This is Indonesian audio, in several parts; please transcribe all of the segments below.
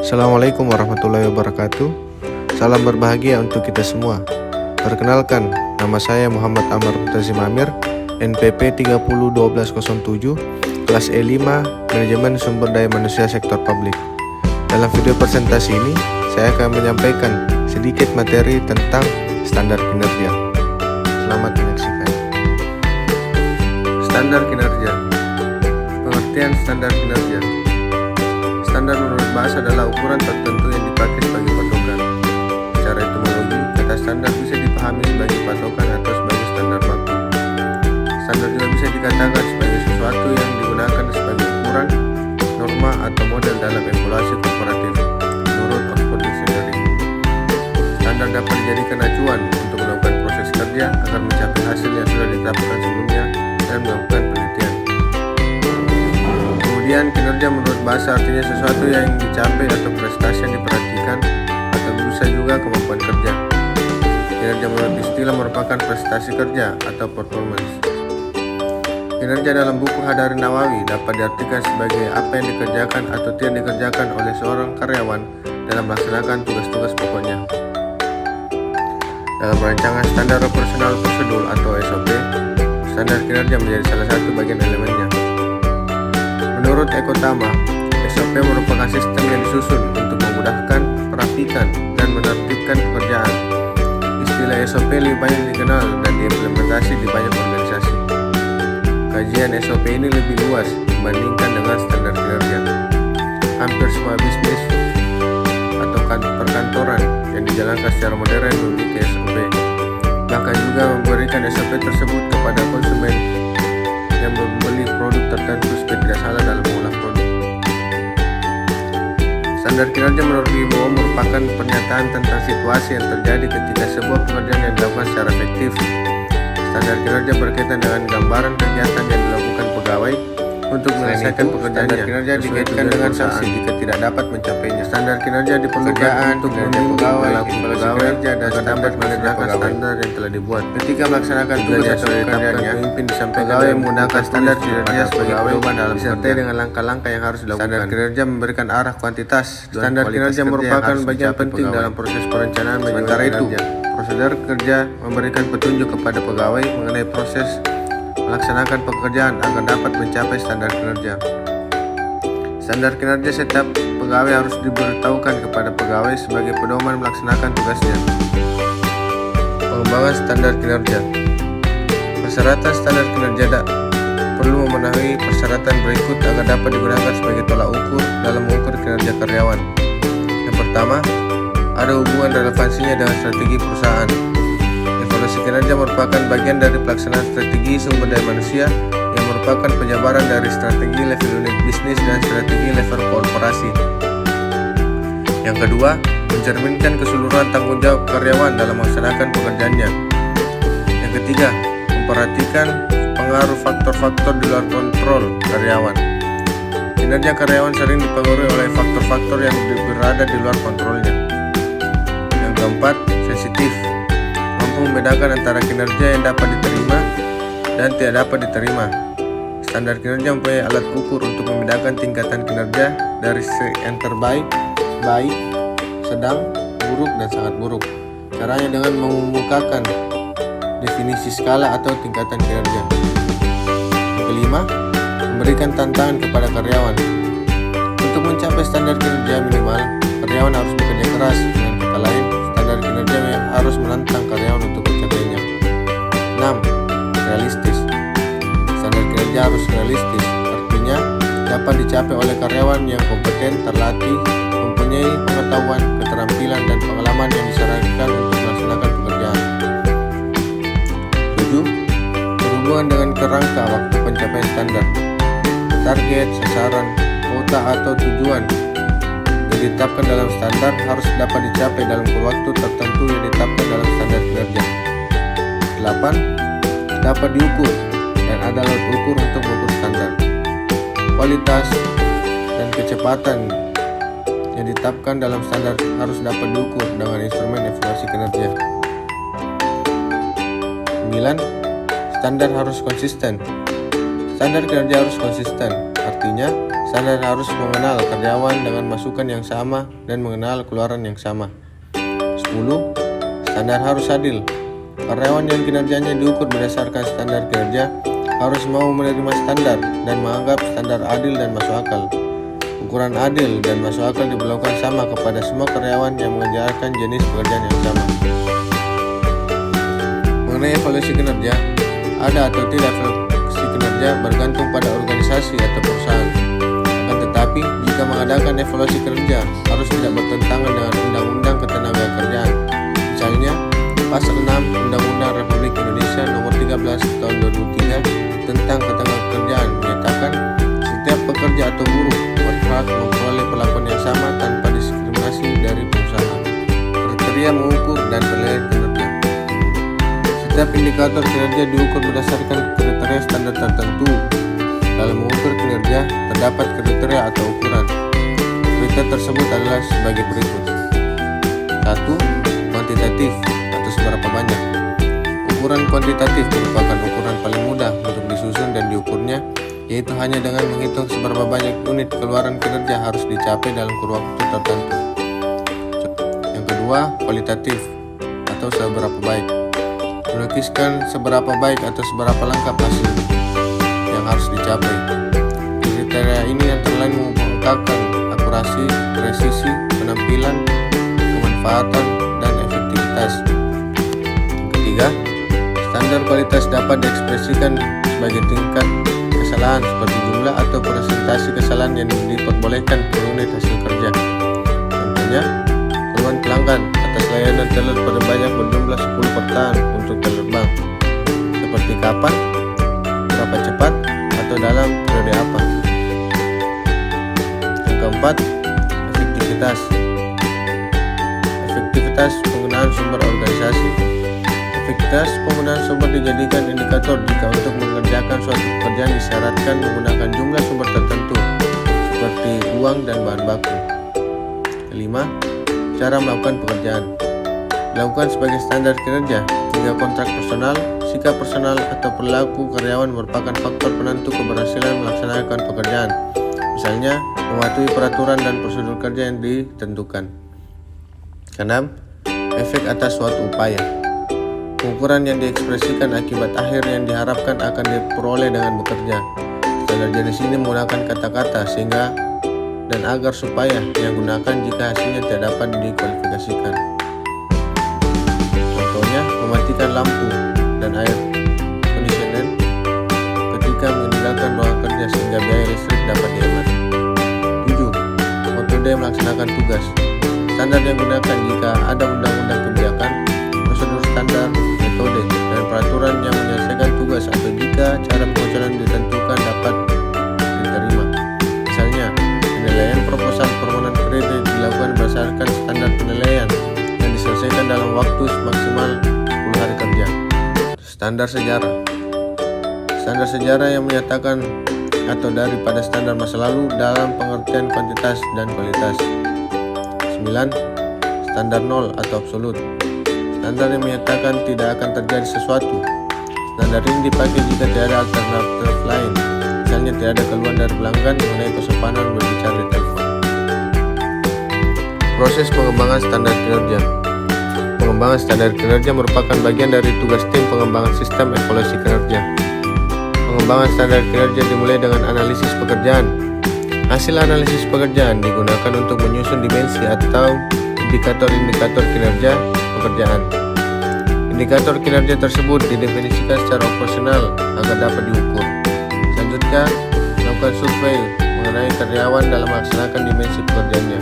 Assalamualaikum warahmatullahi wabarakatuh. Salam berbahagia untuk kita semua. Perkenalkan, nama saya Muhammad Amar Mutazim Amir, NPP 301207, kelas E5, Manajemen Sumber Daya Manusia Sektor Publik. Dalam video presentasi ini, saya akan menyampaikan sedikit materi tentang standar kinerja. Selamat menyaksikan. Standar kinerja. Pengertian standar kinerja. Standar menurut bahasa adalah ukuran tertentu yang dipakai sebagai patokan. Secara etimologi, kata standar bisa dipahami sebagai patokan atau sebagai standar baku. Standar juga bisa dikatakan sebagai sesuatu yang digunakan sebagai ukuran, norma, atau model dalam evaluasi korporatif. Menurut Oxford Dictionary, standar dapat dijadikan acuan untuk melakukan proses kerja agar mencapai hasil yang sudah ditetapkan sebelumnya dan melakukan penelitian. Kemudian, kinerja menurut bahasa artinya sesuatu yang dicapai atau prestasi yang diperhatikan atau bisa juga kemampuan kerja. Kinerja menurut istilah merupakan prestasi kerja atau performance. Kinerja dalam buku Hadari Nawawi dapat diartikan sebagai apa yang dikerjakan atau tidak dikerjakan oleh seorang karyawan dalam melaksanakan tugas-tugas pokoknya. Dalam rancangan standar operasional prosedur atau SOP, standar kinerja menjadi salah satu bagian elemennya. Menurut Eko Tama, SOP merupakan sistem yang disusun untuk memudahkan, merapikan, dan menertibkan pekerjaan. Istilah SOP lebih banyak dikenal dan diimplementasi di banyak organisasi. Kajian SOP ini lebih luas dibandingkan dengan standar kinerja. Hampir semua bisnis atau perkantoran yang dijalankan secara modern memiliki SOP. Bahkan juga memberikan SOP tersebut kepada konsumen yang membeli produk tertentu supaya tidak salah dalam mengolah produk. Standar kinerja menurut IMO merupakan pernyataan tentang situasi yang terjadi ketika sebuah pekerjaan yang dilakukan secara efektif. Standar kinerja berkaitan dengan gambaran kegiatan yang dilakukan pegawai untuk menyelesaikan pekerjaannya. Standar kinerja dikaitkan dengan sanksi jika tidak dapat mencapainya. Standar kinerja diperlukan untuk membimbing pegawai dan dapat menegakkan standar yang telah dibuat. Ketika melaksanakan tugas atau pekerjaannya, pemimpin disampaikan pegawai menggunakan standar kinerja sebagai pedoman dalam disertai dengan langkah-langkah yang harus dilakukan. Standar kinerja memberikan arah kuantitas. Standar kinerja merupakan bagian penting dalam proses perencanaan. Sementara itu, prosedur kerja memberikan petunjuk kepada pegawai mengenai proses melaksanakan pekerjaan agar dapat mencapai standar kinerja. Standar kinerja setiap pegawai harus diberitahukan kepada pegawai sebagai pedoman melaksanakan tugasnya. Pengembangan standar kinerja. Persyaratan standar kinerja perlu memenuhi persyaratan berikut agar dapat digunakan sebagai tolak ukur dalam mengukur kinerja karyawan. Yang pertama, ada hubungan relevansinya dengan strategi perusahaan. Evaluasi kinerja merupakan bagian dari pelaksanaan strategi sumber daya manusia yang merupakan penjabaran dari strategi level unit bisnis dan strategi level korporasi. Yang kedua, mencerminkan keseluruhan tanggung jawab karyawan dalam melaksanakan pekerjaannya. Yang ketiga, memperhatikan pengaruh faktor-faktor di luar kontrol karyawan. Kinerja karyawan sering dipengaruhi oleh faktor-faktor yang berada di luar kontrolnya. Yang keempat, sensitif. Membedakan antara kinerja yang dapat diterima dan tidak dapat diterima. Standar kinerja mempunyai alat ukur untuk membedakan tingkatan kinerja dari yang terbaik, baik, sedang, buruk, dan sangat buruk. Caranya dengan mengemukakan definisi skala atau tingkatan kinerja. Yang kelima, memberikan tantangan kepada karyawan. Untuk mencapai standar kinerja minimal, karyawan harus bekerja keras. Dengan kata lain, standar kinerja harus menantang karyawan untuk mencapainya. 6. Realistis. Standar kinerja harus realistis, artinya dapat dicapai oleh karyawan yang kompeten, terlatih, mempunyai pengetahuan, keterampilan, dan pengalaman yang disarankan untuk melaksanakan pekerjaan. 7. Berhubungan dengan kerangka waktu pencapaian standar. Target, sasaran, kuota, atau tujuan ditetapkan dalam standar harus dapat dicapai dalam kurun waktu tertentu yang ditetapkan dalam standar kinerja. 8. Dapat diukur dan ada alat ukur untuk mengukur standar. Kualitas dan kecepatan yang ditetapkan dalam standar harus dapat diukur dengan instrumen evaluasi kinerja. 9. Standar harus konsisten. Standar kinerja harus konsisten, Artinya, standar harus mengenal karyawan dengan masukan yang sama dan mengenal keluaran yang sama. 10. Standar harus adil. Karyawan yang kinerjanya diukur berdasarkan standar kinerja harus mau menerima standar dan menganggap standar adil dan masuk akal. Ukuran adil dan masuk akal diberlakukan sama kepada semua karyawan yang mengerjakan jenis pekerjaan yang sama. Mengenai evaluasi kinerja, ada atau tidak evaluasi kinerja bergantung pada organisasi atau perusahaan. Akan tetapi, jika mengadakan evaluasi kinerja harus tidak bertentangan dengan Undang-Undang Ketenagakerjaan. Misalnya, Pasal 6 Undang-Undang Republik Indonesia Nomor 13 Tahun 2003 tentang Ketenagakerjaan menyatakan setiap pekerja atau buruh berhak memperoleh perlakuan yang sama tanpa diskriminasi dari perusahaan. Kriteria mengukur dan penilaian kinerja. Setiap indikator kinerja diukur berdasarkan kriteria standar tertentu. Dalam mengukur kinerja, terdapat kriteria atau ukuran. Kriteria tersebut adalah sebagai berikut. 1. Kuantitatif atau seberapa banyak. Ukuran kuantitatif merupakan ukuran paling mudah untuk disusun dan diukurnya, yaitu hanya dengan menghitung seberapa banyak unit keluaran kinerja harus dicapai dalam kurun waktu tertentu. Yang kedua, kualitatif atau seberapa baik. Melukiskan seberapa baik atau seberapa lengkap hasil yang harus dicapai. Kriteria ini antara lain mengungkapkan akurasi, presisi, penampilan, kemanfaatan, dan efektivitas. Yang ketiga, standar kualitas dapat diekspresikan sebagai tingkat kesalahan seperti jumlah atau persentase kesalahan yang diperbolehkan per unit hasil kerja. Contohnya, keluhan pelanggan atas layanan teller pada banyak berjumlah 10 per tahun untuk teller bank. Seperti kapan, berapa cepat, atau dalam periode apa. Yang keempat, efektivitas. Efektivitas penggunaan sumber organisasi. Efektivitas penggunaan sumber dijadikan indikator jika untuk mengerjakan suatu pekerjaan disyaratkan menggunakan jumlah sumber tertentu seperti uang dan bahan baku. Kelima, cara melakukan pekerjaan. Dilakukan sebagai standar kinerja jika kontrak personal, sikap personal, atau perilaku karyawan merupakan faktor penentu keberhasilan melaksanakan pekerjaan. Misalnya, mematuhi peraturan dan prosedur kerja yang ditentukan. Keenam, efek atas suatu upaya. Ukuran yang diekspresikan akibat akhir yang diharapkan akan diperoleh dengan bekerja. Standar jenis ini menggunakan kata-kata sehingga dan agar supaya yang gunakan jika hasilnya tidak dapat dikualifikasikan. Contohnya, mematikan lampu dan air conditioner ketika meninggalkan ruang kerja sehingga biaya listrik dapat dihemat. 7. Metode melaksanakan tugas. Standar yang digunakan jika ada undang-undang kebijakan, prosedur standar, metode, dan peraturan yang menyelesaikan tugas atau jika cara pengucuran ditentukan dapat diterima. Misalnya, penilaian proposal permohonan kredit dilakukan berdasarkan standar penilaian yang diselesaikan dalam waktu maksimal 10 hari kerja. Standar sejarah. Standar sejarah yang menyatakan atau daripada standar masa lalu dalam pengertian kuantitas dan kualitas. 9. Standar nol atau absolut. Standar yang menyatakan tidak akan terjadi sesuatu. Standar ini dipakai jika tidak ada alternatif lain. Misalnya tidak ada keluhan dari pelanggan mengenai kesopanan berbicara di telepon. Proses pengembangan standar kinerja. Pengembangan standar kinerja merupakan bagian dari tugas tim pengembangan sistem evaluasi kinerja. Pengembangan standar kinerja dimulai dengan analisis pekerjaan. Hasil analisis pekerjaan digunakan untuk menyusun dimensi atau indikator-indikator kinerja pekerjaan. Indikator kinerja tersebut didefinisikan secara operasional agar dapat diukur. Selanjutnya, melakukan survei mengenai karyawan dalam melaksanakan dimensi pekerjaannya.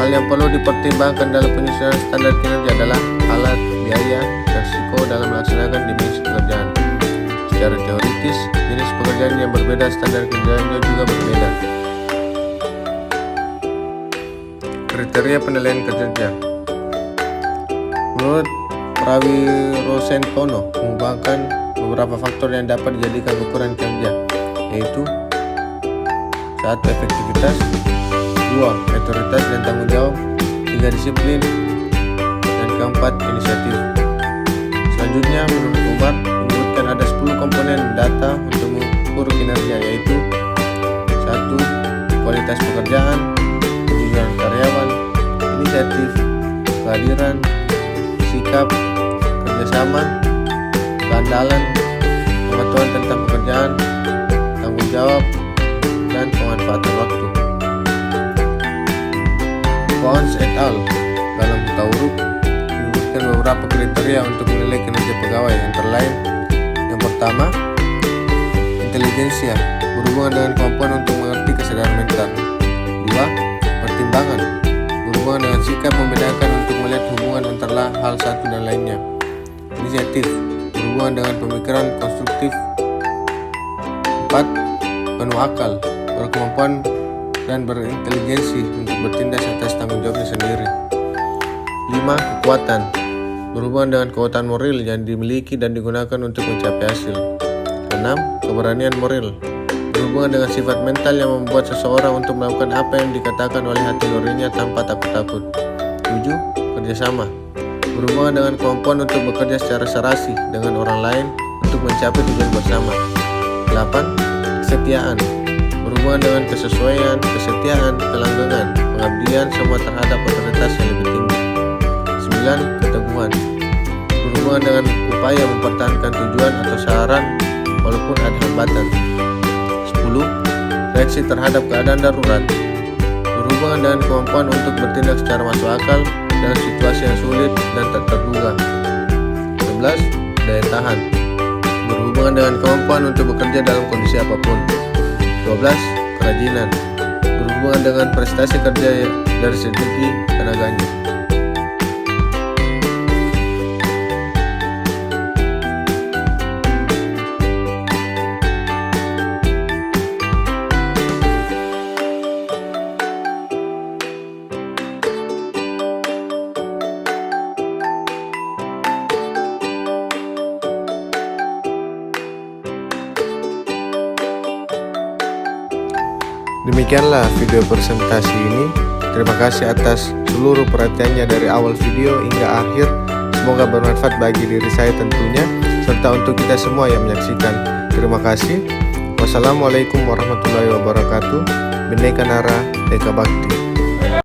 Hal yang perlu dipertimbangkan dalam penyusunan standar kinerja adalah alat, biaya, dan risiko dalam melaksanakan dimensi pekerjaan. Secara teoritis, jenis pekerjaan yang berbeda standar kinerjanya juga berbeda. Kriteria penilaian kinerja. Menurut Prawirosentono mengembangkan beberapa faktor yang dapat dijadikan ukuran kinerja, yaitu 1. Efektivitas, 2. Otoritas dan tanggung jawab, 3. Disiplin, dan keempat inisiatif. Selanjutnya, menurut Umar menyebutkan ada 10 komponen data untuk mengukur kinerja, yaitu 1. Kualitas pekerjaan, kejujuran karyawan, inisiatif, kehadiran, sikap, kerjasama, keandalan, pengetahuan tentang pekerjaan, tanggung jawab, dan pemanfaatan waktu. Pons et al. Dalam buta huruf menyebutkan beberapa kriteria untuk menilai kinerja pegawai, antara lain: yang pertama, intelijensia, berhubungan dengan kemampuan untuk mengerti kesadaran mental. 2. Pertimbangan, berhubungan dengan sikap membedakan untuk melihat hubungan antara hal satu dan lainnya. Inisiatif, berhubungan dengan pemikiran konstruktif. 4. Penuh akal, berkemampuan dan berintelijensi untuk bertindak atas tanggung jawabnya sendiri. 5. Kekuatan, berhubungan dengan kekuatan moral yang dimiliki dan digunakan untuk mencapai hasil. 6. Keberanian moral, berhubungan dengan sifat mental yang membuat seseorang untuk melakukan apa yang dikatakan oleh hati nuraninya tanpa takut-takut. 7. Kerjasama, berhubungan dengan kemampuan untuk bekerja secara serasi dengan orang lain untuk mencapai tujuan bersama. 8. Kesetiaan, berhubungan dengan kesesuaian, kesetiaan, kelanggengan, pengabdian semua terhadap otoritas yang lebih tinggi. 9. Keteguhan, berhubungan dengan upaya mempertahankan tujuan atau saran walaupun ada hambatan. 10. Reaksi terhadap keadaan darurat, berhubungan dengan kemampuan untuk bertindak secara masuk akal dalam situasi yang sulit dan tak terduga. 11. Daya tahan, berhubungan dengan kemampuan untuk bekerja dalam kondisi apapun. 12. Kerajinan, berhubungan dengan prestasi kerja dari segi tenaganya. Demikianlah video presentasi ini. Terima kasih atas seluruh perhatiannya dari awal video hingga akhir. Semoga bermanfaat bagi diri saya tentunya, serta untuk kita semua yang menyaksikan. Terima kasih. Wassalamualaikum warahmatullahi wabarakatuh. Bhinneka Nara Eka Bakti.